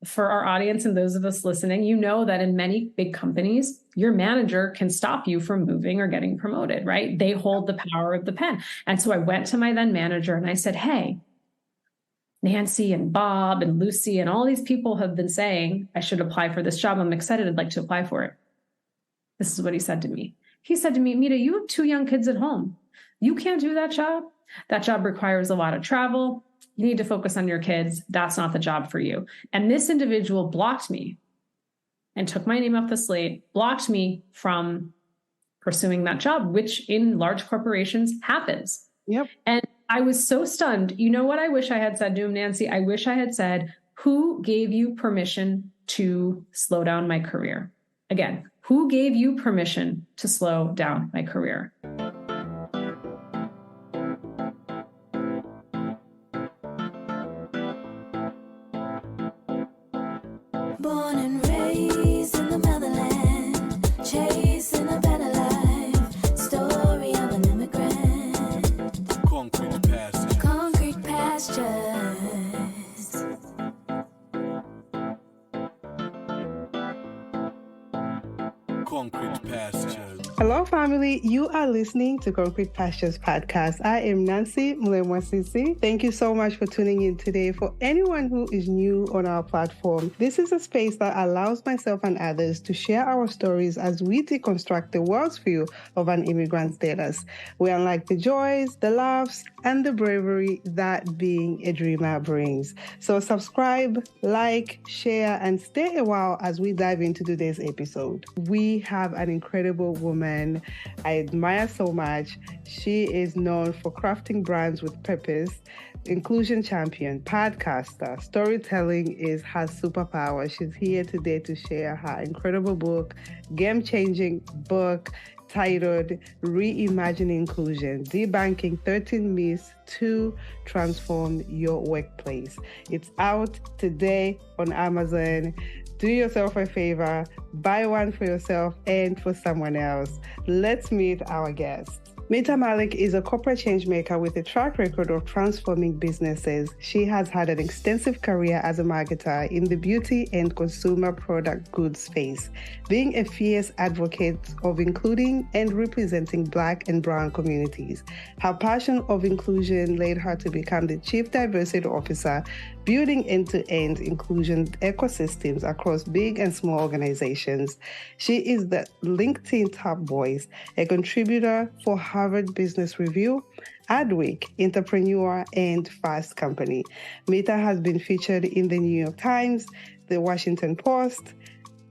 for our audience and those of us listening, you know that in many big companies, your manager can stop you from moving or getting promoted, right? They hold the power of the pen. And so I went to my then manager and I said, hey, Nancy and Bob and Lucy and all these people have been saying I should apply for this job. I'm excited. I'd like to apply for it. This is what he said to me. He said to me, Mita, you have 2 young kids at home. You can't do that job. That job requires a lot of travel. You need to focus on your kids. That's not the job for you. And this individual blocked me and took my name off the slate, blocked me from pursuing that job, which in large corporations happens. Yep. And I was so stunned. You know what I wish I had said to him, Nancy? I wish I had said, who gave you permission to slow down my career? Again, who gave you permission to slow down my career? Born and raised in the motherland, chasing a better life, story of an immigrant. Concrete pastures. Concrete pastures. Concrete pastures. Hello, family. You are listening to Concrete Pastures Podcast. I am Nancy Mlemwasisi. Thank you so much for tuning in today. For anyone who is new on our platform, this is a space that allows myself and others to share our stories as we deconstruct the world's view of an immigrant status. We unlock the joys, the laughs, and the bravery that being a dreamer brings. So subscribe, like, share, and stay a while as we dive into today's episode. We have an incredible woman I admire so much. She is known for crafting brands with purpose, inclusion champion, podcaster, storytelling is her superpower. She's here today to share her incredible book, game-changing book, titled Reimagine Inclusion, Debunking 13 Myths to Transform Your Workplace. It's out today on Amazon. Do yourself a favor, buy one for yourself and for someone else. Let's meet our guest. Mita Mallick is a corporate change maker with a track record of transforming businesses. She has had an extensive career as a marketer in the beauty and consumer product goods space, being a fierce advocate of including and representing Black and Brown communities. Her passion of inclusion led her to become the Chief Diversity Officer, building end-to-end inclusion ecosystems across big and small organizations. She is the LinkedIn top voice, a contributor for Harvard Business Review, Adweek, Entrepreneur, and Fast Company. Mita has been featured in the New York Times, the Washington Post,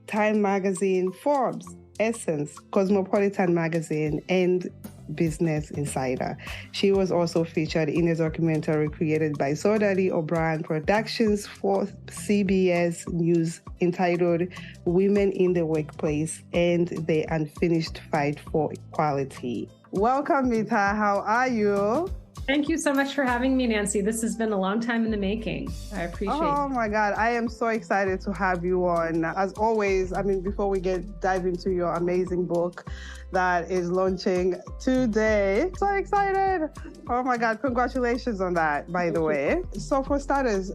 Time Magazine, Forbes, Essence, Cosmopolitan Magazine, and Business Insider. She was also featured in a documentary created by Sodali O'Brien Productions for CBS News entitled Women in the Workplace and the Unfinished Fight for Equality. Welcome, Mita. How are you? Thank you so much for having me, Nancy. This has been a long time in the making. I appreciate it. Oh my God, I am so excited to have you on. As always, before we dive into your amazing book that is launching today. So excited. Oh my God, congratulations on that, by the way. So for starters,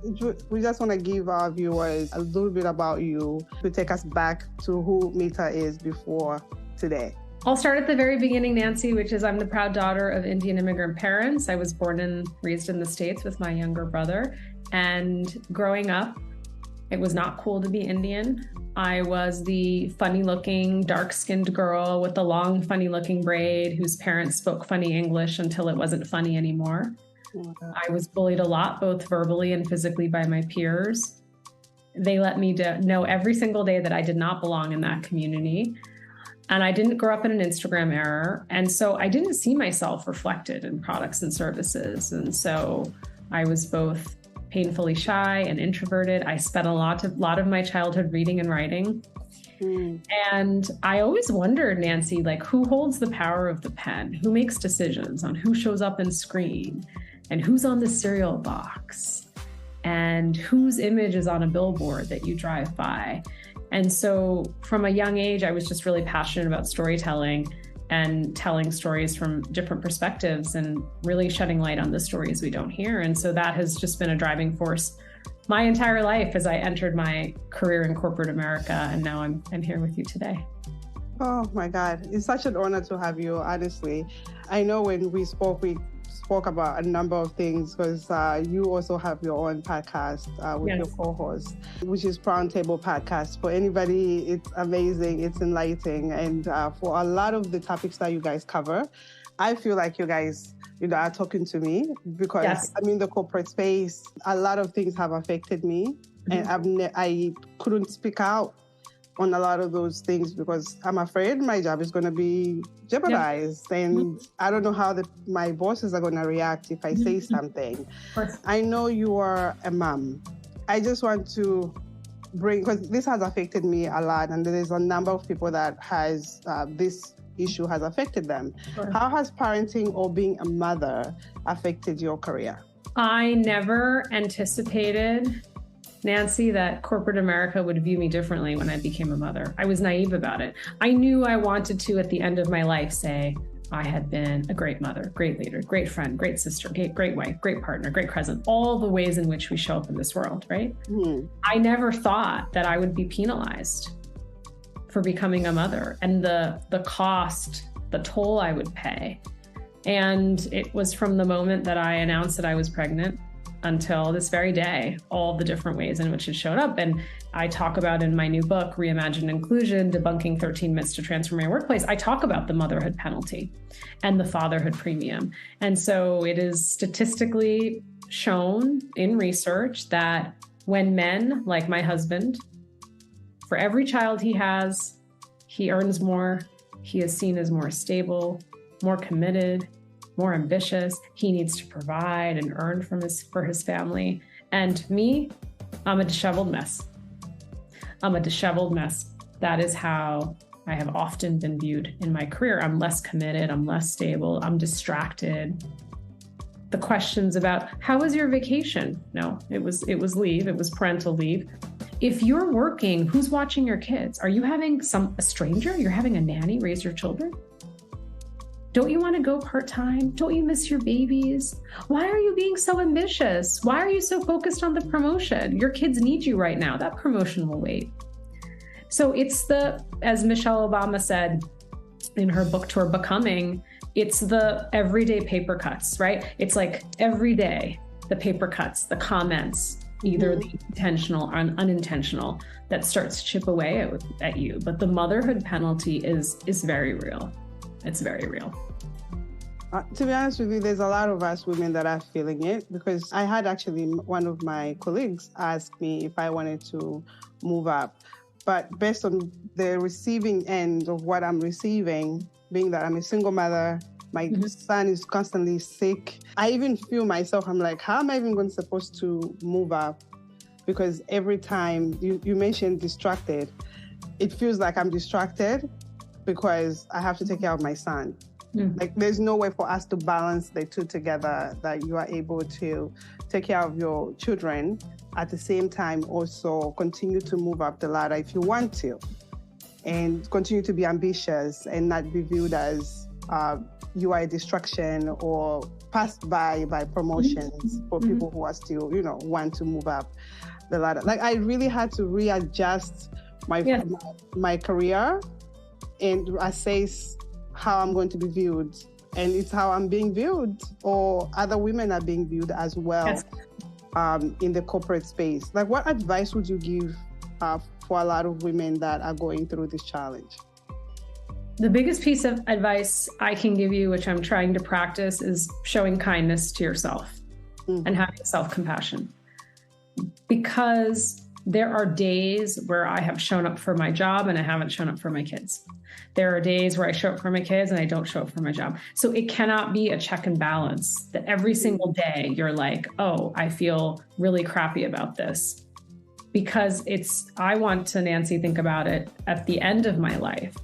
we just want to give our viewers a little bit about you to take us back to who Mita is before today. I'll start at the very beginning, Nancy, which is I'm the proud daughter of Indian immigrant parents. I was born and raised in the States with my younger brother. And growing up, it was not cool to be Indian. I was the funny-looking, dark-skinned girl with the long, funny-looking braid whose parents spoke funny English until it wasn't funny anymore. I was bullied a lot, both verbally and physically by my peers. They let me know every single day that I did not belong in that community. And I didn't grow up in an Instagram era. And so I didn't see myself reflected in products and services. And so I was both painfully shy and introverted. I spent a lot of my childhood reading and writing. And I always wondered, Nancy, who holds the power of the pen? Who makes decisions on who shows up in screen and who's on the cereal box and whose image is on a billboard that you drive by? And so from a young age, I was just really passionate about storytelling and telling stories from different perspectives and really shedding light on the stories we don't hear. And so that has just been a driving force my entire life as I entered my career in corporate America. And now I'm here with you today. Oh my God. It's such an honor to have you, honestly. I know when we spoke about a number of things because you also have your own podcast with your co-host, which is Roundtable Podcast. For anybody, it's amazing, it's enlightening. And for a lot of the topics that you guys cover, I feel like you guys are talking to me because I'm in the corporate space. A lot of things have affected me and I couldn't speak out on a lot of those things because I'm afraid my job is going to be jeopardized and I don't know how my bosses are going to react if I say something. I know you are a mom. I just want to because this has affected me a lot and there's a number of people that has this issue has affected them. How has parenting or being a mother affected your career? I never anticipated, Nancy, that corporate America would view me differently when I became a mother. I was naive about it. I knew I wanted to, at the end of my life, say I had been a great mother, great leader, great friend, great sister, great wife, great partner, great cousin, all the ways in which we show up in this world, right? I never thought that I would be penalized for becoming a mother and the cost, the toll I would pay. And it was from the moment that I announced that I was pregnant until this very day, all the different ways in which it showed up. And I talk about in my new book, Reimagine Inclusion, Debunking 13 Myths to Transform Your Workplace, I talk about the motherhood penalty and the fatherhood premium. And so it is statistically shown in research that when men, like my husband, for every child he has, he earns more, he is seen as more stable, more committed, more ambitious. He needs to provide and earn for his family. And me, I'm a disheveled mess. I'm a disheveled mess. That is how I have often been viewed in my career. I'm less committed, I'm less stable, I'm distracted. The questions about how was your vacation? No, it was leave, it was parental leave. If you're working, who's watching your kids? Are you having a stranger? You're having a nanny raise your children? Don't you want to go part-time? Don't you miss your babies? Why are you being so ambitious? Why are you so focused on the promotion? Your kids need you right now. That promotion will wait. So it's as Michelle Obama said in her book tour, Becoming, it's the everyday paper cuts, right? It's like every day, the paper cuts, the comments, either the intentional or unintentional, that starts to chip away at you. But the motherhood penalty is very real. It's very real. To be honest with you, there's a lot of us women that are feeling it because I had actually one of my colleagues ask me if I wanted to move up. But based on the receiving end of what I'm receiving, being that I'm a single mother, my son is constantly sick. I even feel myself, I'm like, how am I even supposed to move up? Because every time you mentioned distracted, it feels like I'm distracted because I have to take care of my son. Like there's no way for us to balance the two together, that you are able to take care of your children at the same time also continue to move up the ladder if you want to, and continue to be ambitious and not be viewed as you are a distraction or passed by promotions for people who are still, want to move up the ladder. Like I really had to readjust my career and assess how I'm going to be viewed. And it's how I'm being viewed, or other women are being viewed as well in the corporate space. Like what advice would you give for a lot of women that are going through this challenge? The biggest piece of advice I can give you, which I'm trying to practice, is showing kindness to yourself and having self-compassion. Because there are days where I have shown up for my job and I haven't shown up for my kids. There are days where I show up for my kids and I don't show up for my job. So it cannot be a check and balance that every single day you're like, oh, I feel really crappy about this. Because I want to, Nancy, think about it at the end of my life.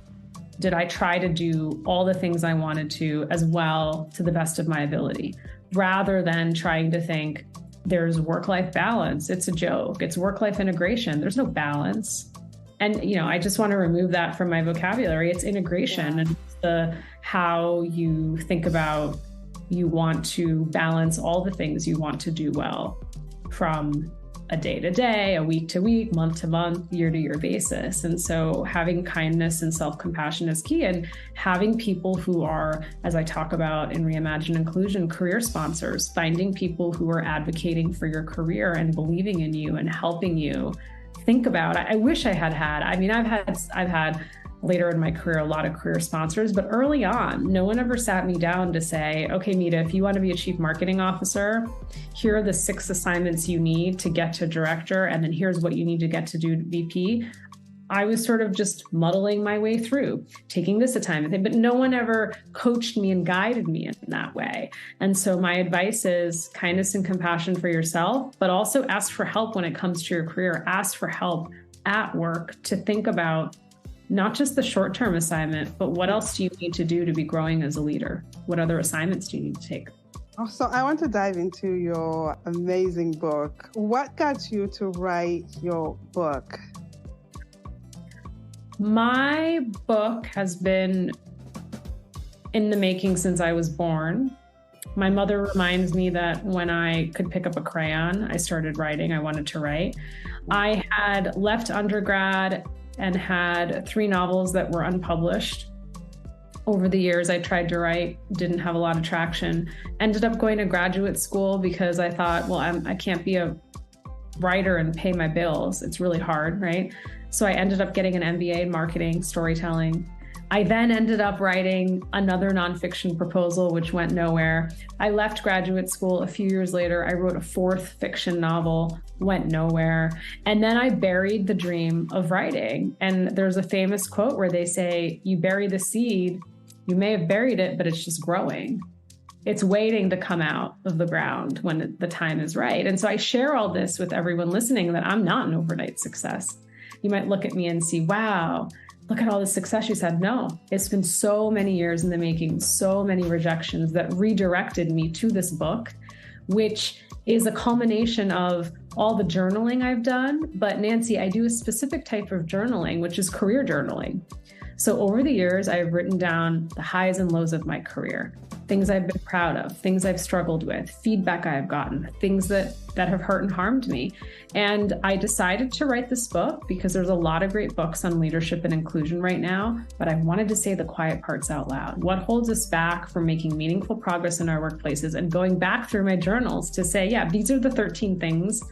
Did I try to do all the things I wanted to as well to the best of my ability, rather than trying to think there's work-life balance? It's a joke. It's work-life integration. There's no balance. And, I just want to remove that from my vocabulary. It's integration and how you think about, you want to balance all the things you want to do well, from a day to day, a week to week, month to month, year to year basis. And so having kindness and self-compassion is key, and having people who are, as I talk about in Reimagine Inclusion, career sponsors, finding people who are advocating for your career and believing in you and helping you think about. I wish I had. I mean, I've had later in my career a lot of career sponsors, but early on, no one ever sat me down to say, okay, Mita, if you want to be a chief marketing officer, here are the 6 assignments you need to get to director, and then here's what you need to get to do VP. I was sort of just muddling my way through, taking this assignment, but no one ever coached me and guided me in that way. And so my advice is kindness and compassion for yourself, but also ask for help when it comes to your career. Ask for help at work to think about not just the short-term assignment, but what else do you need to do to be growing as a leader? What other assignments do you need to take? So I want to dive into your amazing book. What got you to write your book? My book has been in the making since I was born. My mother reminds me that when I could pick up a crayon, I started writing. I wanted to write. I had left undergrad and had 3 novels that were unpublished. Over the years, I tried to write, didn't have a lot of traction. Ended up going to graduate school because I thought, well, I can't be a writer and pay my bills. It's really hard, right? So I ended up getting an MBA in marketing, storytelling. I then ended up writing another nonfiction proposal, which went nowhere. I left graduate school a few years later. I wrote a 4th fiction novel, went nowhere. And then I buried the dream of writing. And there's a famous quote where they say, you bury the seed, you may have buried it, but it's just growing. It's waiting to come out of the ground when the time is right. And so I share all this with everyone listening, that I'm not an overnight success. You might look at me and see, wow, look at all the success she's had. No, it's been so many years in the making, so many rejections that redirected me to this book, which is a culmination of all the journaling I've done. But Nancy, I do a specific type of journaling, which is career journaling. So over the years, I've written down the highs and lows of my career, things I've been proud of, things I've struggled with, feedback I've gotten, things that have hurt and harmed me. And I decided to write this book because there's a lot of great books on leadership and inclusion right now, but I wanted to say the quiet parts out loud. What holds us back from making meaningful progress in our workplaces, and going back through my journals to say, yeah, these are the 13 things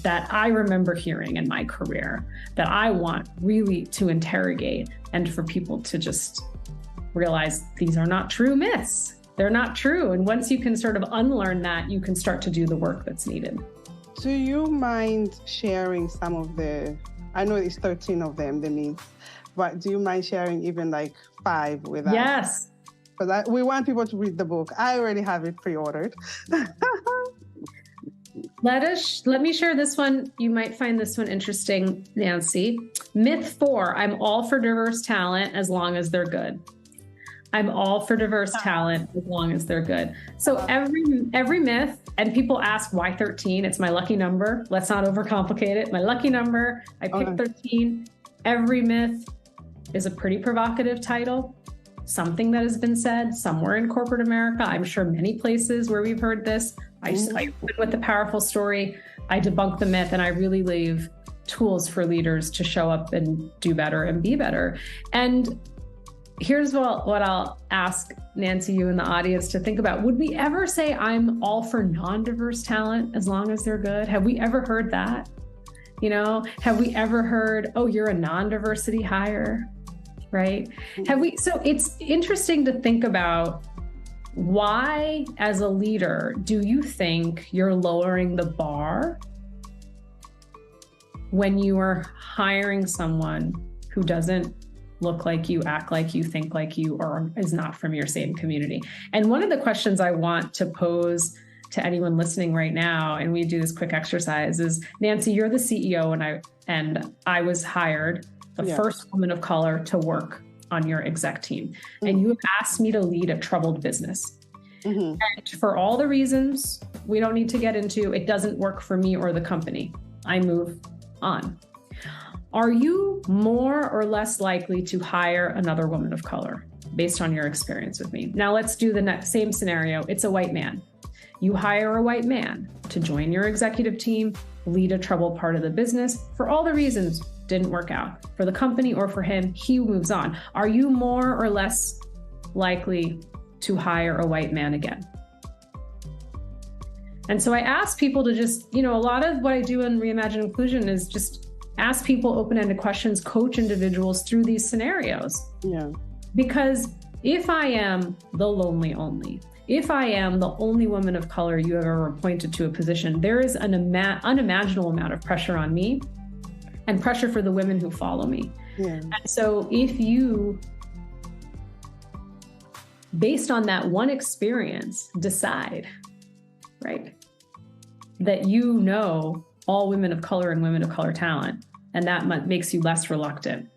that I remember hearing in my career that I want really to interrogate, and for people to just realize these are not true myths. They're not true. And once you can sort of unlearn that, you can start to do the work that's needed. Do you mind sharing some of I know it's 13 of them, the myths, but do you mind sharing even like 5 with us? Yes. Because we want people to read the book. I already have it pre-ordered. Let me share this one. You might find this one interesting, Nancy. Myth 4, I'm all for diverse talent as long as they're good. I'm all for diverse talent as long as they're good. So every myth, and people ask why 13? It's my lucky number. Let's not overcomplicate it. My lucky number, I picked 13. Every myth is a pretty provocative title. Something that has been said somewhere in corporate America. I'm sure many places where we've heard this. I open with the powerful story. I debunk the myth, and I really leave tools for leaders to show up and do better and be better. And here's what I'll ask Nancy, you in the audience, to think about. Would we ever say I'm all for non-diverse talent as long as they're good? Have we ever heard that? You know, have we ever heard, oh, you're a non-diversity hire, right? So it's interesting to think about, why, as a leader, do you think you're lowering the bar when you are hiring someone who doesn't look like you, act like you, think like you, or is not from your same community? And one of the questions I want to pose to anyone listening right now, and we do this quick exercise, is, Nancy, you're the CEO, and I was hired, the first woman of color to work on your exec team. And you have asked me to lead a troubled business. And for all the reasons we don't need to get into, it doesn't work for me or the company. I move on. Are you more or less likely to hire another woman of color based on your experience with me? Now let's do the same scenario. It's a white man. You hire a white man to join your executive team, lead a troubled part of the business for all the reasons didn't work out for the company or for him. He moves on. Are you more or less likely to hire a white man again? And so I ask people to just, a lot of what I do in Reimagine Inclusion is just ask people open-ended questions, coach individuals through these scenarios. Yeah. Because if I am the lonely only, if I am the only woman of color you have ever appointed to a position, there is an unimaginable amount of pressure on me and pressure for the women who follow me. Yeah. And so if you, based on that one experience, decide, right, that all women of color and women of color talent, and that makes you less reluctant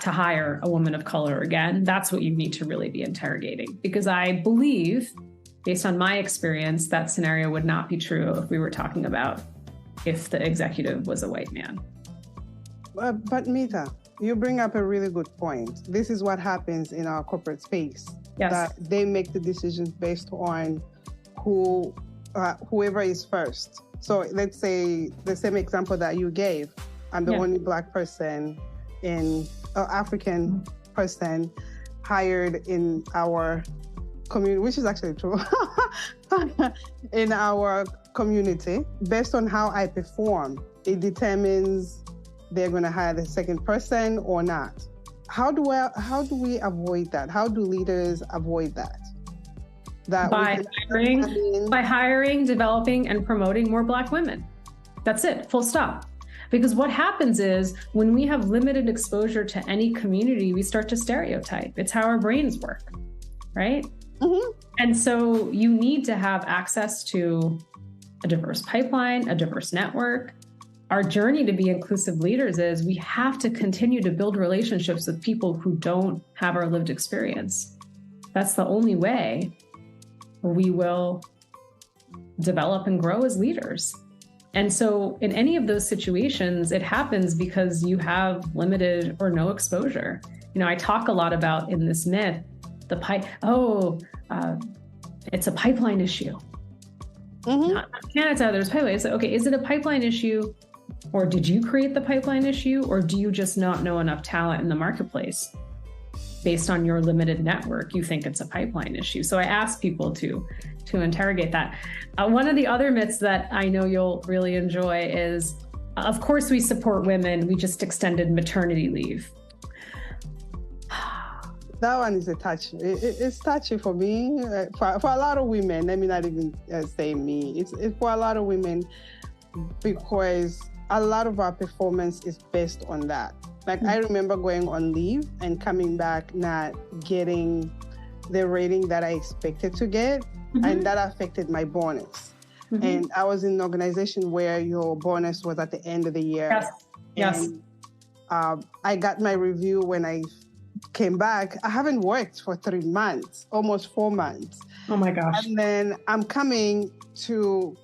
to hire a woman of color again, that's what you need to really be interrogating. Because I believe, based on my experience, that scenario would not be true if we were talking about if the executive was a white man. But Mita, you bring up a really good point. This is what happens in our corporate space. Yes. That they make the decisions based on whoever is first. So let's say the same example that you gave. I'm the only Black person African person hired in our community, which is actually true, in our community. Based on how I perform, it determines they're going to hire the second person or not. How do we avoid that? How do leaders avoid that? By hiring, developing, and promoting more Black women. That's it, full stop. Because what happens is when we have limited exposure to any community, we start to stereotype. It's how our brains work, right? Mm-hmm. And so you need to have access to a diverse pipeline, a diverse network. Our journey to be inclusive leaders is we have to continue to build relationships with people who don't have our lived experience. That's the only way we will develop and grow as leaders. And so in any of those situations, it happens because you have limited or no exposure. I talk a lot about in this myth, it's a pipeline issue. Mm-hmm. Not Canada, there's pipeline. So, okay, is it a pipeline issue, or did you create the pipeline issue, or do you just not know enough talent in the marketplace? Based on your limited network, you think it's a pipeline issue. So I ask people to interrogate that. One of the other myths that I know you'll really enjoy is, of course, we support women. We just extended maternity leave. That one is a touchy. It's touchy for me. For a lot of women, let me not even say me. It's for a lot of women because a lot of our performance is based on that. Like, I remember going on leave and coming back not getting the rating that I expected to get, and that affected my bonus. Mm-hmm. And I was in an organization where your bonus was at the end of the year. Yes. And I got my review when I came back. I haven't worked for 3 months, almost 4 months. Oh my gosh. And then I'm coming to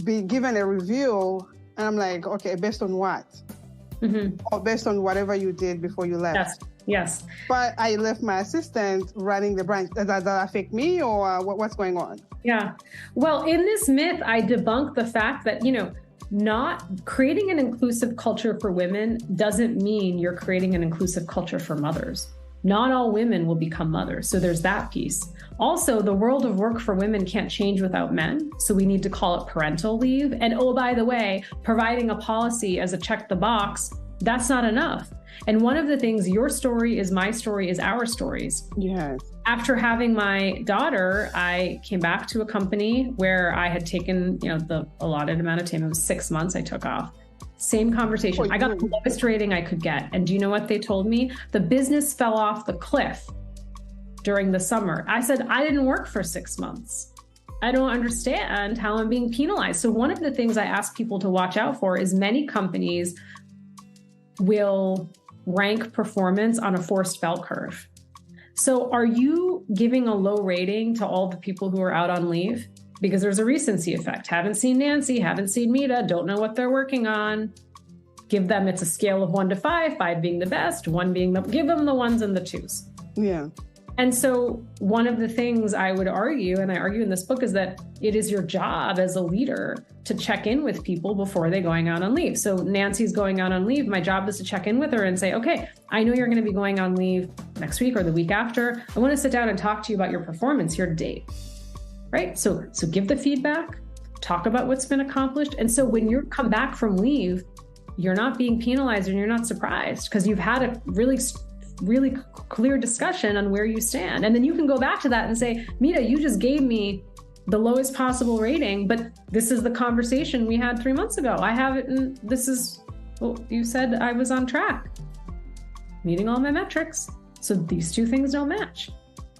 be given a review, and I'm like, okay, based on what? Mm-hmm. Or based on whatever you did before you left. Yes. But I left my assistant running the branch. Does that affect me, or what's going on? Yeah. Well, in this myth, I debunk the fact that, not creating an inclusive culture for women doesn't mean you're creating an inclusive culture for mothers. Not all women will become mothers. So there's that piece. Also, the world of work for women can't change without men. So we need to call it parental leave. And oh, by the way, providing a policy as a check the box, that's not enough. And one of the things, your story is my story is our stories. Yes. After having my daughter, I came back to a company where I had taken, the allotted amount of time. It was 6 months I took off. Same conversation. I got the lowest rating I could get. And do you know what they told me? The business fell off the cliff during the summer. I said, I didn't work for 6 months. I don't understand how I'm being penalized. So one of the things I ask people to watch out for is many companies will rank performance on a forced bell curve. So are you giving a low rating to all the people who are out on leave? Because there's a recency effect. Haven't seen Nancy, haven't seen Mita, don't know what they're working on. Give them, it's a scale of 1 to 5, 5 being the best, 1 being give them the 1s and the 2s. Yeah. And so one of the things I would argue, and I argue in this book, is that it is your job as a leader to check in with people before they're going out on leave. So Nancy's going out on leave. My job is to check in with her and say, okay, I know you're going to be going on leave next week or the week after. I want to sit down and talk to you about your performance here to date, right? So give the feedback, talk about what's been accomplished. And so when you come back from leave, you're not being penalized and you're not surprised because you've had a really clear discussion on where you stand. And then you can go back to that and say, Mita, you just gave me the lowest possible rating, but this is the conversation we had 3 months ago. I have it, and this is, well, you said I was on track, meeting all my metrics. So these two things don't match.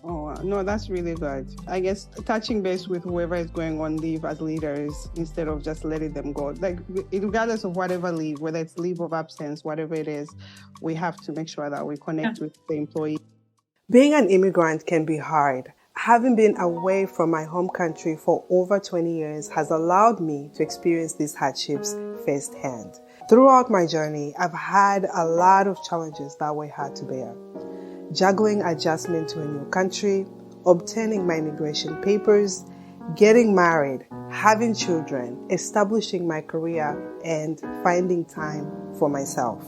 Oh, wow. No, that's really good. I guess touching base with whoever is going on leave as leaders instead of just letting them go. Like, regardless of whatever leave, whether it's leave of absence, whatever it is, we have to make sure that we connect with the employee. Being an immigrant can be hard. Having been away from my home country for over 20 years has allowed me to experience these hardships firsthand. Throughout my journey, I've had a lot of challenges that were hard to bear. Juggling adjustment to a new country, obtaining my immigration papers, getting married, having children, establishing my career, and finding time for myself.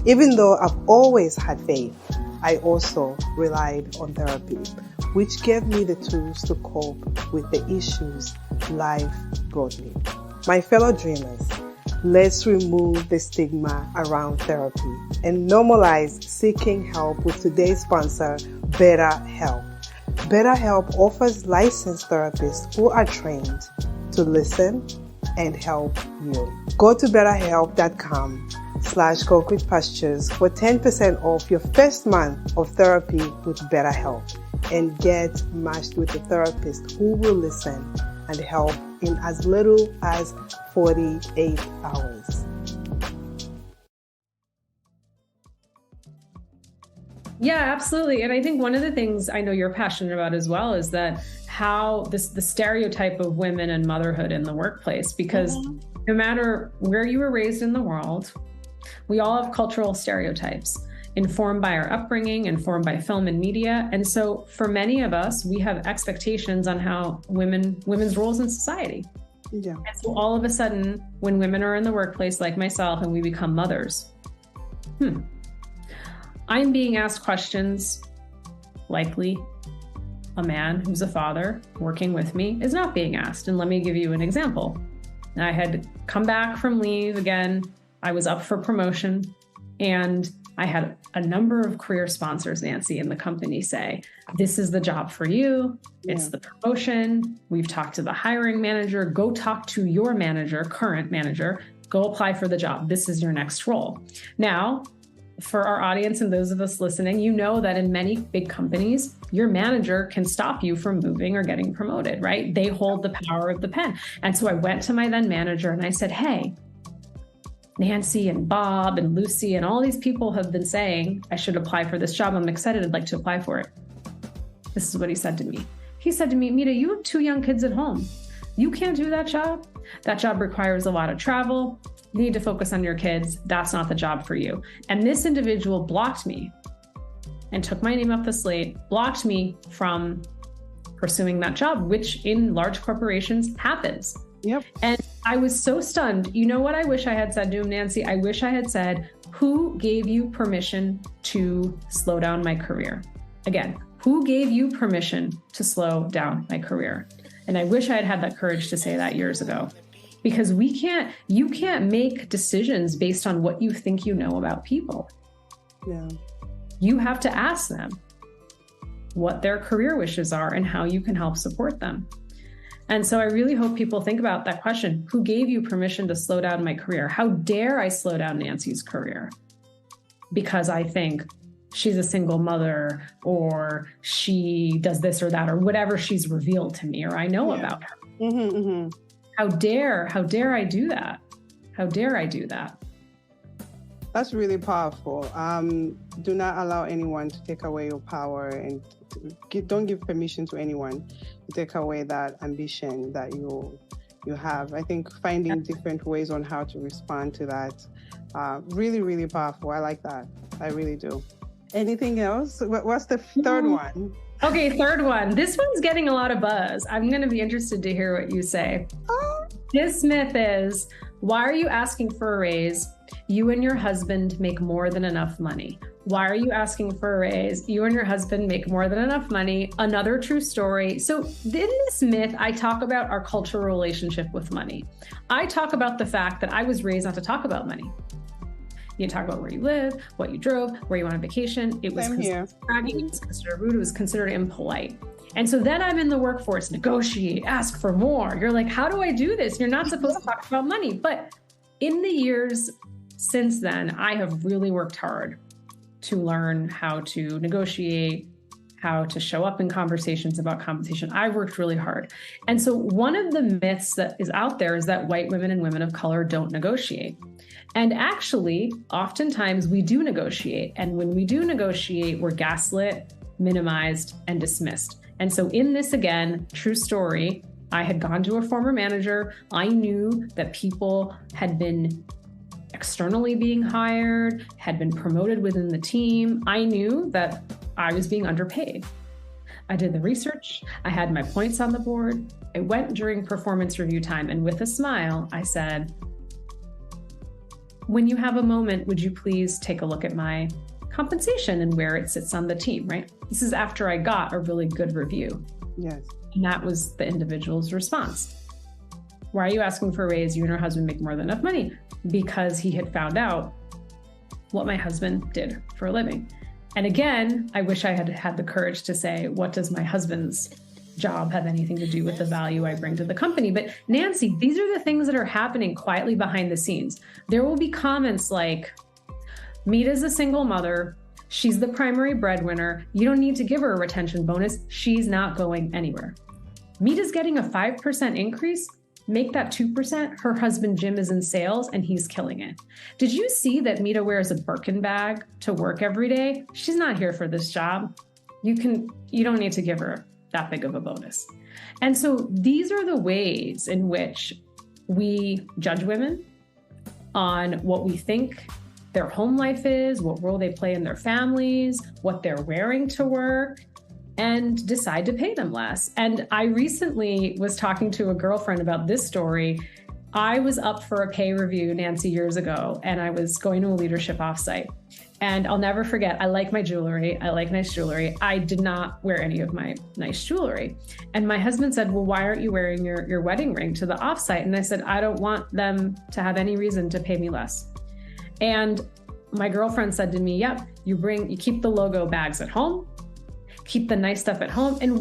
Even though I've always had faith, I also relied on therapy, which gave me the tools to cope with the issues life brought me. My fellow dreamers, let's remove the stigma around therapy and normalize seeking help with today's sponsor, BetterHelp. BetterHelp offers licensed therapists who are trained to listen and help you. Go to betterhelp.com/concretepastures for 10% off your first month of therapy with BetterHelp and get matched with a therapist who will listen and help in as little as 48 hours. Yeah, absolutely. And I think one of the things I know you're passionate about as well is that how the stereotype of women and motherhood in the workplace, because no matter where you were raised in the world, we all have cultural stereotypes informed by our upbringing, informed by film and media. And so for many of us, we have expectations on how women's roles in society. Yeah. And so all of a sudden, when women are in the workplace like myself and we become mothers, I'm being asked questions likely a man who's a father working with me is not being asked. And let me give you an example. I had come back from leave again. I was up for promotion and I had a number of career sponsors, Nancy, in the company say, this is the job for you. It's the promotion. We've talked to the hiring manager. Go talk to your manager, current manager. Go apply for the job. This is your next role. Now, for our audience and those of us listening, you know that in many big companies, your manager can stop you from moving or getting promoted, right? They hold the power of the pen. And so I went to my then manager and I said, hey, Nancy and Bob and Lucy and all these people have been saying I should apply for this job. I'm excited. I'd like to apply for it. This is what he said to me. He said to me, Mita, you have 2 young kids at home. You can't do that job. That job requires a lot of travel. You need to focus on your kids. That's not the job for you. And this individual blocked me and took my name off the slate, blocked me from pursuing that job, which in large corporations happens. Yep. And I was so stunned. You know what I wish I had said to him, Nancy? I wish I had said, who gave you permission to slow down my career? Again, who gave you permission to slow down my career? And I wish I had had that courage to say that years ago, because you can't make decisions based on what you think you know about people. Yeah. You have to ask them what their career wishes are and how you can help support them. And so I really hope people think about that question. Who gave you permission to slow down my career? How dare I slow down Nancy's career? Because I think she's a single mother, or she does this or that, or whatever she's revealed to me, or I know about her. How dare I do that? How dare I do that? That's really powerful. Do not allow anyone to take away your power, and don't give permission to anyone to take away that ambition that you have. I think finding different ways on how to respond to that, really, really powerful. I like that. I really do. Anything else? What's the third one? Okay, third one. This one's getting a lot of buzz. I'm going to be interested to hear what you say. This myth is, why are you asking for a raise? You and your husband make more than enough money. Why are you asking for a raise? You and your husband make more than enough money. Another true story. So in this myth, I talk about our cultural relationship with money. I talk about the fact that I was raised not to talk about money. You talk about where you live, what you drove, where you went on vacation. It was considered bragging, it was considered rude, it was considered impolite. And so then I'm in the workforce, negotiate, ask for more. You're like, how do I do this? You're not supposed to talk about money. But in the years since then, I have really worked hard to learn how to negotiate, how to show up in conversations about compensation. I've worked really hard. And so one of the myths that is out there is that white women and women of color don't negotiate. And actually, oftentimes we do negotiate. And when we do negotiate, we're gaslit, minimized, and dismissed. And so in this, again, true story, I had gone to a former manager. I knew that people had been externally being hired, had been promoted within the team. I knew that I was being underpaid. I did the research. I had my points on the board. I went during performance review time, and with a smile, I said, when you have a moment, would you please take a look at my compensation and where it sits on the team, right? This is after I got a really good review. Yes. And that was the individual's response. Why are you asking for a raise? You and your husband make more than enough money. Because he had found out what my husband did for a living. And again, I wish I had had the courage to say, what does my husband's job have anything to do with the value I bring to the company? But Nancy, these are the things that are happening quietly behind the scenes. There will be comments like, Mita's a single mother. She's the primary breadwinner. You don't need to give her a retention bonus. She's not going anywhere. Mita's getting a 5% increase. Make that 2%. Her husband, Jim, is in sales and he's killing it. Did you see that Mita wears a Birkin bag to work every day? She's not here for this job. You don't need to give her that big of a bonus. And so these are the ways in which we judge women on what we think their home life is, what role they play in their families, what they're wearing to work, and decide to pay them less. And I recently was talking to a girlfriend about this story. I was up for a pay review, Nancy, years ago, and I was going to a leadership offsite. And I'll never forget, I like my jewelry. I like nice jewelry. I did not wear any of my nice jewelry. And my husband said, well, why aren't you wearing your wedding ring to the offsite? And I said, I don't want them to have any reason to pay me less. And my girlfriend said to me, yep, you keep the logo bags at home, keep the nice stuff at home. And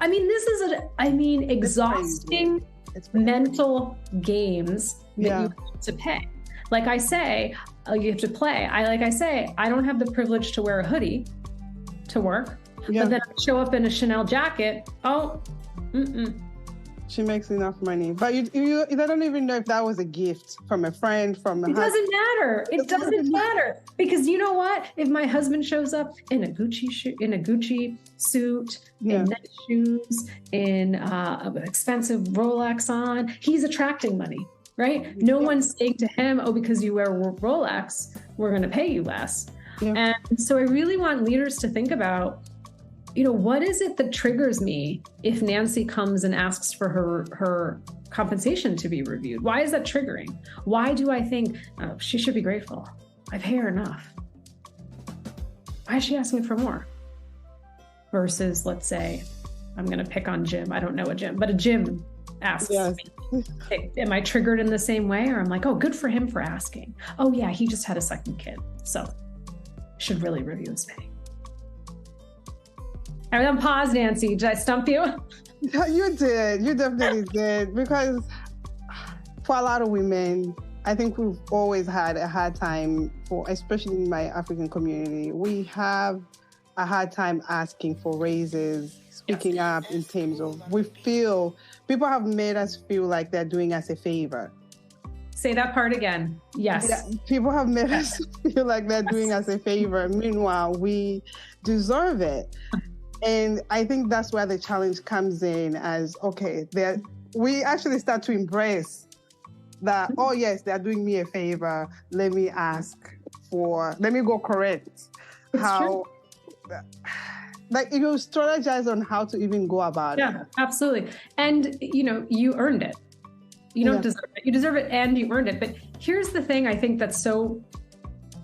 this is exhausting mental games that you have to pay. Like I say, you have to play. I don't have the privilege to wear a hoodie to work, but then I show up in a Chanel jacket. She makes enough money, but you don't even know if that was a gift from a friend, It doesn't matter. It doesn't matter, because you know what? If my husband shows up in a Gucci suit, in nice shoes, in an expensive Rolex on, he's attracting money, right? No one's saying to him, oh, because you wear Rolex, we're going to pay you less. Yeah. And so I really want leaders to think about, what is it that triggers me if Nancy comes and asks for her compensation to be reviewed? Why is that triggering? Why do I think she should be grateful? I pay her enough. Why is she asking for more? Versus, let's say, I'm going to pick on Jim. I don't know a Jim, but a Jim asks me, am I triggered in the same way? Or I'm like, oh, good for him for asking. Oh yeah, he just had a second kid, so should really review his pay. I was on pause, Nancy. Did I stump you? You did. You definitely did. Because for a lot of women, I think we've always had a hard time, especially in my African community, we have a hard time asking for raises, speaking up in terms of, people have made us feel like they're doing us a favor. Say that part again. Yes. Yeah, people have made us feel like they're doing us a favor. Meanwhile, we deserve it. And I think that's where the challenge comes in as, okay, we actually start to embrace that, oh yes, they're doing me a favor. Let me go correct It's how, like, you strategize on how to even go about it. Yeah, absolutely. And, you earned it. You don't deserve it. You deserve it and you earned it. But here's the thing I think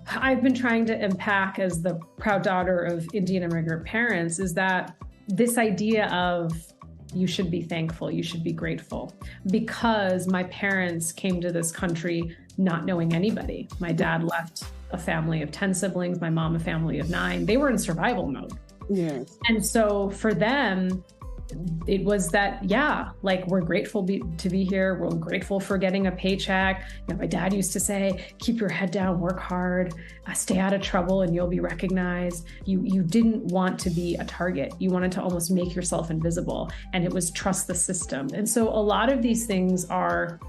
I've been trying to unpack as the proud daughter of Indian immigrant parents is that this idea of you should be thankful, you should be grateful, because my parents came to this country not knowing anybody. My dad left a family of 10 siblings, my mom a family of 9. They were in survival mode. Yes. And so for them, it was that, we're grateful to be here. We're grateful for getting a paycheck. My dad used to say, keep your head down, work hard, stay out of trouble, and you'll be recognized. You didn't want to be a target. You wanted to almost make yourself invisible. And it was trust the system. And so a lot of these things are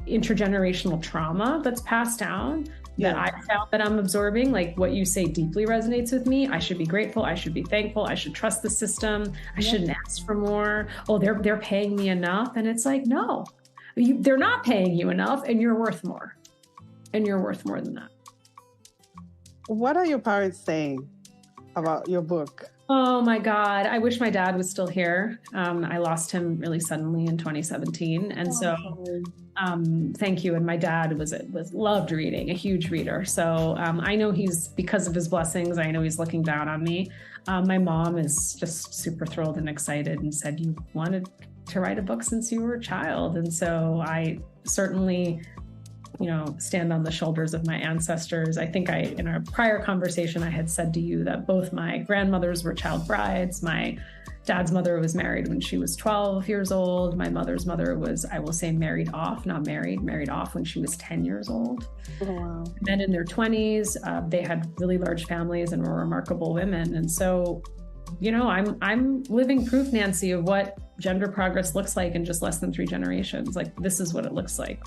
intergenerational trauma that's passed down that I found that I'm absorbing. Like what you say deeply resonates with me. I should be grateful. I should be thankful. I should trust the system. I shouldn't ask for more. Oh, they're paying me enough. And it's like, no, they're not paying you enough, and you're worth more. And you're worth more than that. What are your parents saying about your book? Oh my God. I wish my dad was still here. I lost him really suddenly in 2017. And thank you. And my dad was loved reading, a huge reader. So I know because of his blessings, I know he's looking down on me. My mom is just super thrilled and excited and said, you wanted to write a book since you were a child. And so I certainly stand on the shoulders of my ancestors. I think in our prior conversation, I had said to you that both my grandmothers were child brides. My dad's mother was married when she was 12 years old. My mother's mother was, I will say, married off when she was 10 years old. Oh, wow. Men in their 20s, they had really large families and were remarkable women. And so, I'm living proof, Nancy, of what gender progress looks like in just less than 3 generations. Like, this is what it looks like.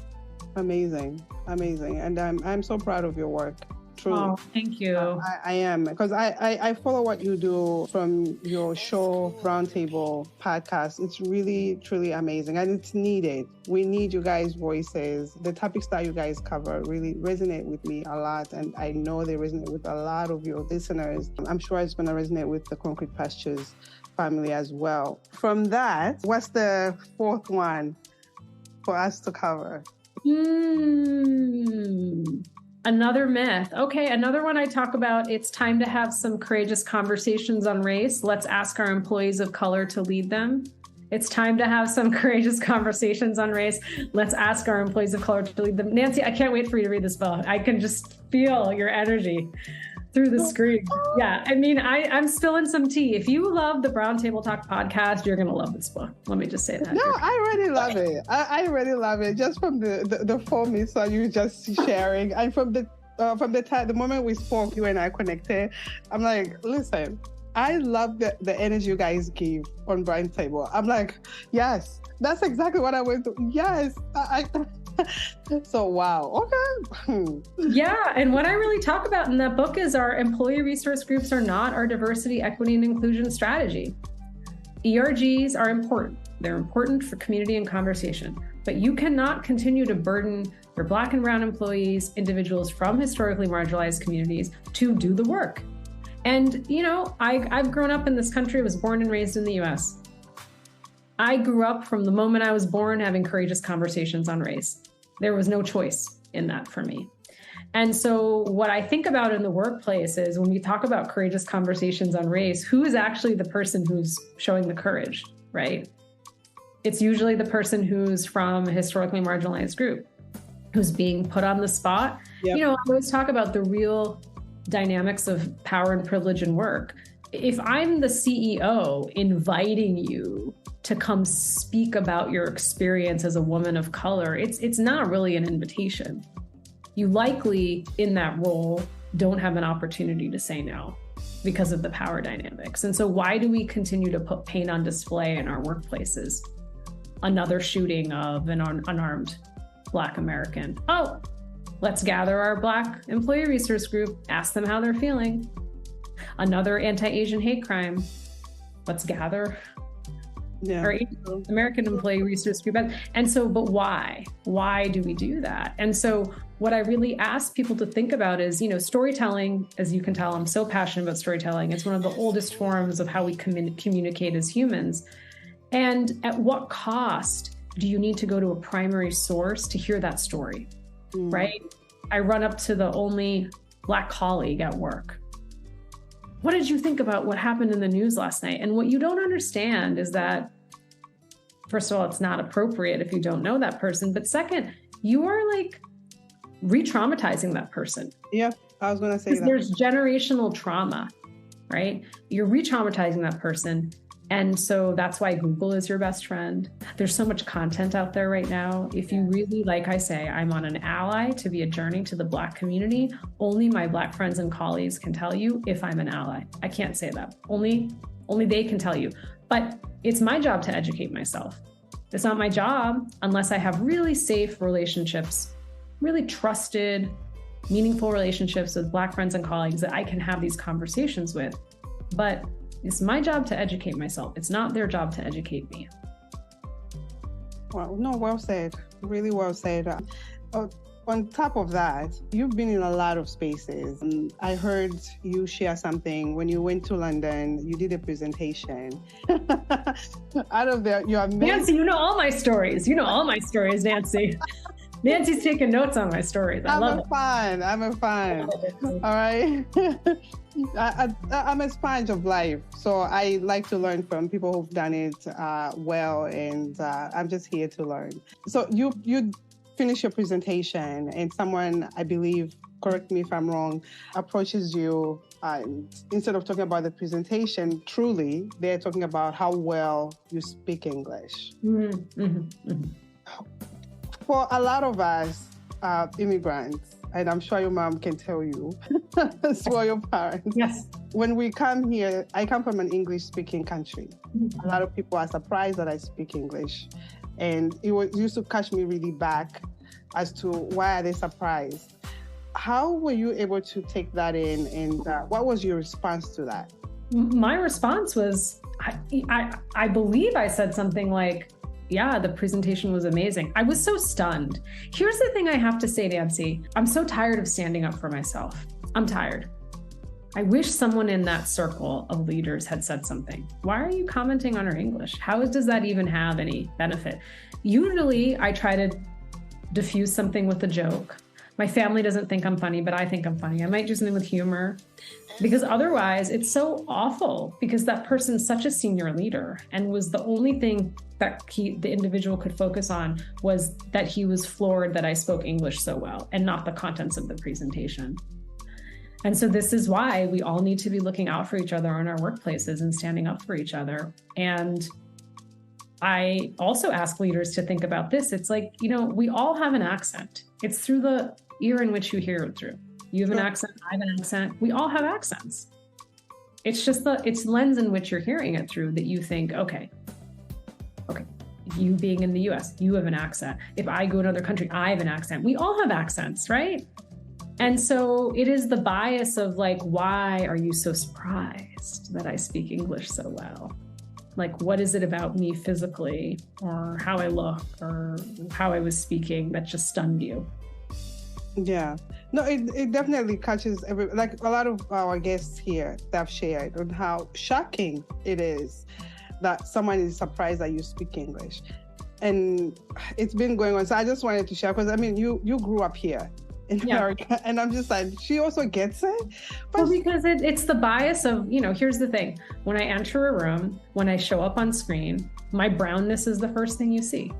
Amazing. And I'm so proud of your work. Truly. Oh, thank you. I am, because I follow what you do from your show, Roundtable podcast. It's really, truly amazing, and it's needed. We need you guys' voices. The topics that you guys cover really resonate with me a lot, and I know they resonate with a lot of your listeners. I'm sure it's going to resonate with the Concrete Pastures family as well. From that, what's the 4th one for us to cover? Another myth. Okay, another one I talk about. It's time to have some courageous conversations on race. Let's ask our employees of color to lead them. It's time to have some courageous conversations on race. Let's ask our employees of color to lead them. Nancy, I can't wait for you to read this book. I can just feel your energy through the screen. Yeah, I mean, I'm spilling some tea. If you love the Brown Table Talk podcast, you're going to love this book. Let me just say that. No, I really love it. I really love it. Just from the 4 minutes that you just sharing, and from the moment we spoke, you and I connected. I'm like, listen, I love the energy you guys give on Brown Table. I'm like, yes, that's exactly what I went through. Yes, So, wow. Okay. Yeah. And what I really talk about in that book is our employee resource groups are not our diversity, equity, and inclusion strategy. ERGs are important. They're important for community and conversation, but you cannot continue to burden your Black and Brown employees, individuals from historically marginalized communities, to do the work. And, I've grown up in this country. I was born and raised in the US. I grew up from the moment I was born having courageous conversations on race. There was no choice in that for me. And so what I think about in the workplace is when we talk about courageous conversations on race, who is actually the person who's showing the courage, right? It's usually the person who's from a historically marginalized group, who's being put on the spot. Yep. I always talk about the real dynamics of power and privilege in work. If I'm the CEO inviting you to come speak about your experience as a woman of color, it's not really an invitation. You likely, in that role, don't have an opportunity to say no because of the power dynamics. And so why do we continue to put paint on display in our workplaces? Another shooting of an unarmed Black American. Oh, let's gather our Black employee resource group, ask them how they're feeling. Another anti-Asian hate crime. Let's gather Yeah. Or American employee research group. And so, but why? Why do we do that? And so what I really ask people to think about is, storytelling, as you can tell, I'm so passionate about storytelling. It's one of the oldest forms of how we communicate as humans. And at what cost do you need to go to a primary source to hear that story, right? I run up to the only Black colleague at work. What did you think about what happened in the news last night? And what you don't understand is that, first of all, it's not appropriate if you don't know that person. But second, you are like re-traumatizing that person. Yeah, I was going to say that. There's generational trauma, right? You're re-traumatizing that person. And so that's why Google is your best friend. There's so much content out there right now. If you really, like I say, I'm on an ally to be a journey to the Black community. Only my Black friends and colleagues can tell you if I'm an ally. I can't say that. Only they can tell you. But it's my job to educate myself. It's not my job unless I have really safe relationships, really trusted, meaningful relationships with Black friends and colleagues that I can have these conversations with. But it's my job to educate myself. It's not their job to educate me. Well, no, well said. Really well said. On top of that, you've been in a lot of spaces. I heard you share something when you went to London. You did a presentation. Out of there, you have Nancy, you know all my stories. You know all my stories, Nancy. Nancy's taking notes on my stories. I'm a fan. All right. I'm a sponge of life. So I like to learn from people who've done it well. And I'm just here to learn. So you finish your presentation and someone, I believe, correct me if I'm wrong, approaches you. Instead of talking about the presentation, truly, they're talking about how well you speak English. For a lot of us immigrants, and I'm sure your mom can tell you, as well your parents. Yes. When we come here, I come from an English-speaking country. A lot of people are surprised that I speak English. And it used to catch me really back as to why are they surprised. How were you able to take that in, and what was your response to that? My response was, I believe I said something like, yeah, the presentation was amazing. I was so stunned. Here's the thing I have to say, Nancy. I'm so tired of standing up for myself. I'm tired. I wish someone in that circle of leaders had said something. Why are you commenting on her English? How does that even have any benefit? Usually I try to diffuse something with a joke. My family doesn't think I'm funny, but I think I'm funny. I might do something with humor, because otherwise it's so awful, because that person's such a senior leader and was the only thing that the individual could focus on was that he was floored that I spoke English so well and not the contents of the presentation. And so this is why we all need to be looking out for each other in our workplaces and standing up for each other. And I also ask leaders to think about this. It's like, we all have an accent. It's through the ear in which you hear it through. You have an accent, I have an accent. We all have accents. It's just it's lens in which you're hearing it through that you think, okay, you being in the US, you have an accent. If I go to another country, I have an accent. We all have accents, right? And so it is the bias of like, why are you so surprised that I speak English so well? Like, what is it about me physically or how I look or how I was speaking that just stunned you? Yeah. No, it definitely catches like a lot of our guests here that have shared on how shocking it is that someone is surprised that you speak English. And it's been going on. So I just wanted to share, because you grew up here in America, and I'm just like, she also gets it. But because it's the bias of, here's the thing. When I enter a room, when I show up on screen, my brownness is the first thing you see.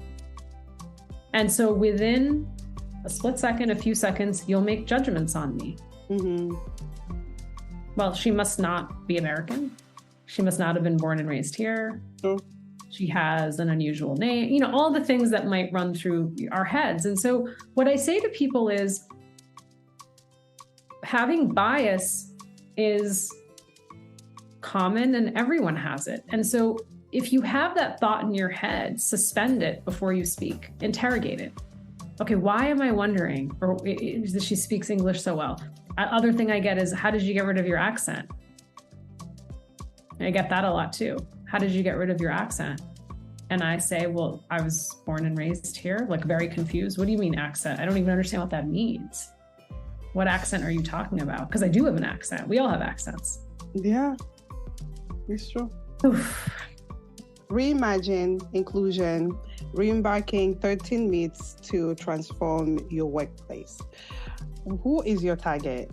And so within a split second, a few seconds, you'll make judgments on me. Mm-hmm. Well, she must not be American. She must not have been born and raised here. Oh. She has an unusual name, all the things that might run through our heads. And so what I say to people is, having bias is common and everyone has it. And so if you have that thought in your head, suspend it before you speak, interrogate it. Okay, why am I wondering, or that she speaks English so well? Other thing I get is, how did you get rid of your accent? And I get that a lot too. How did you get rid of your accent? and I say, well, I was born and raised here, like very confused. What do you mean accent? I don't even understand what that means. What accent are you talking about? Because I do have an accent. We all have accents. Yeah, it's true. Oof. Reimagine inclusion, re-embarking 13 myths to transform your workplace. Who is your target?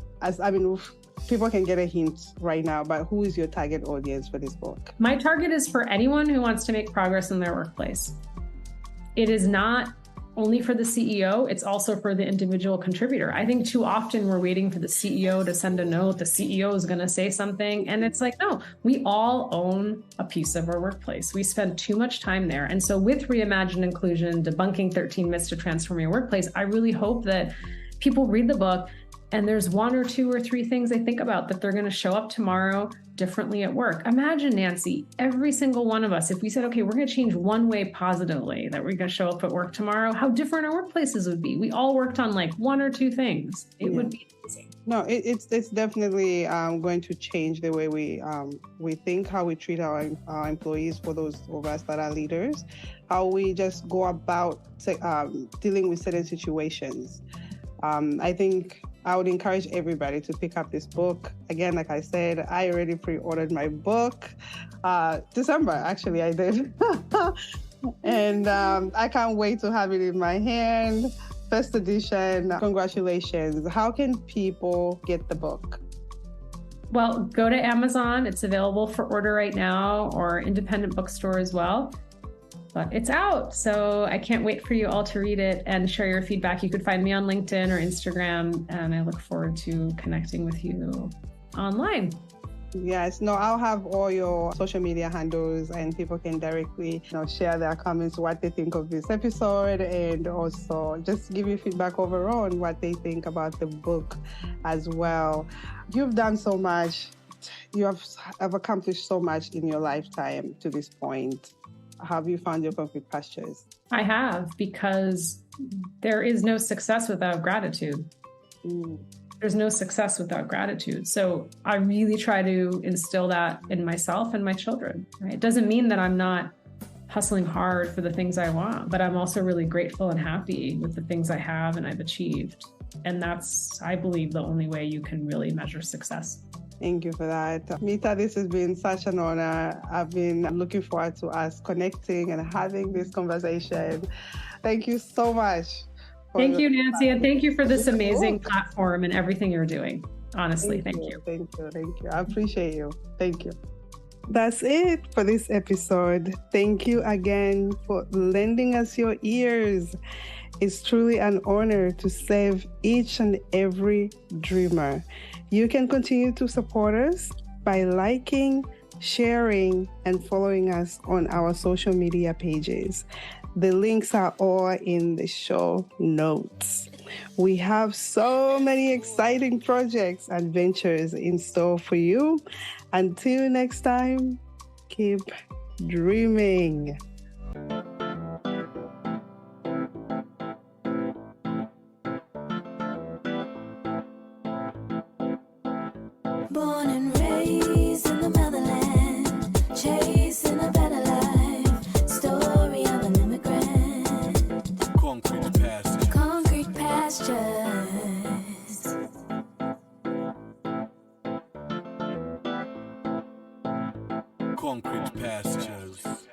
People can get a hint right now, but who is your target audience for this book? My target is for anyone who wants to make progress in their workplace. It is not only for the CEO, it's also for the individual contributor. I think too often we're waiting for the CEO to send a note, the CEO is going to say something, and it's like, no, we all own a piece of our workplace. We spend too much time there. And so with Reimagine Inclusion, debunking 13 myths to transform your workplace, I really hope that people read the book and there's 1 or 2 or 3 things they think about that they're going to show up tomorrow differently at work. Imagine, Nancy, every single one of us, if we said, okay, we're going to change one way positively that we're going to show up at work tomorrow, how different our workplaces would be. We all worked on like 1 or 2 things. It would be amazing. No, it's definitely going to change the way we think, how we treat our employees, for those of us that are leaders, how we just go about dealing with certain situations. I think I would encourage everybody to pick up this book. Again, like I said, I already pre-ordered my book. December, actually, I did. And I can't wait to have it in my hand. First edition. Congratulations. How can people get the book? Well, go to Amazon. It's available for order right now, or independent bookstore as well. But it's out, so I can't wait for you all to read it and share your feedback. You could find me on LinkedIn or Instagram, and I look forward to connecting with you online. Yes, no, I'll have all your social media handles, and people can directly share their comments, what they think of this episode, and also just give you feedback overall on what they think about the book as well. You've done so much. You have accomplished so much in your lifetime to this point. Have you found your concrete pastures? I have, because there is no success without gratitude. There's no success without gratitude. So I really try to instill that in myself and my children. Right? It doesn't mean that I'm not hustling hard for the things I want, but I'm also really grateful and happy with the things I have and I've achieved. And that's, I believe, the only way you can really measure success. Thank you for that. Mita, this has been such an honor. I've been looking forward to us connecting and having this conversation. Thank you so much. Thank you, Nancy, and thank you for this amazing platform and everything you're doing. Honestly, thank you. Thank you. I appreciate you. Thank you. That's it for this episode. Thank you again for lending us your ears. It's truly an honor to serve each and every dreamer. You can continue to support us by liking, sharing, and following us on our social media pages. The links are all in the show notes. We have so many exciting projects and ventures in store for you. Until next time, keep dreaming. Born and raised in the motherland, chasing a better life. Story of an immigrant. Concrete pastures. Concrete pastures. Concrete pastures.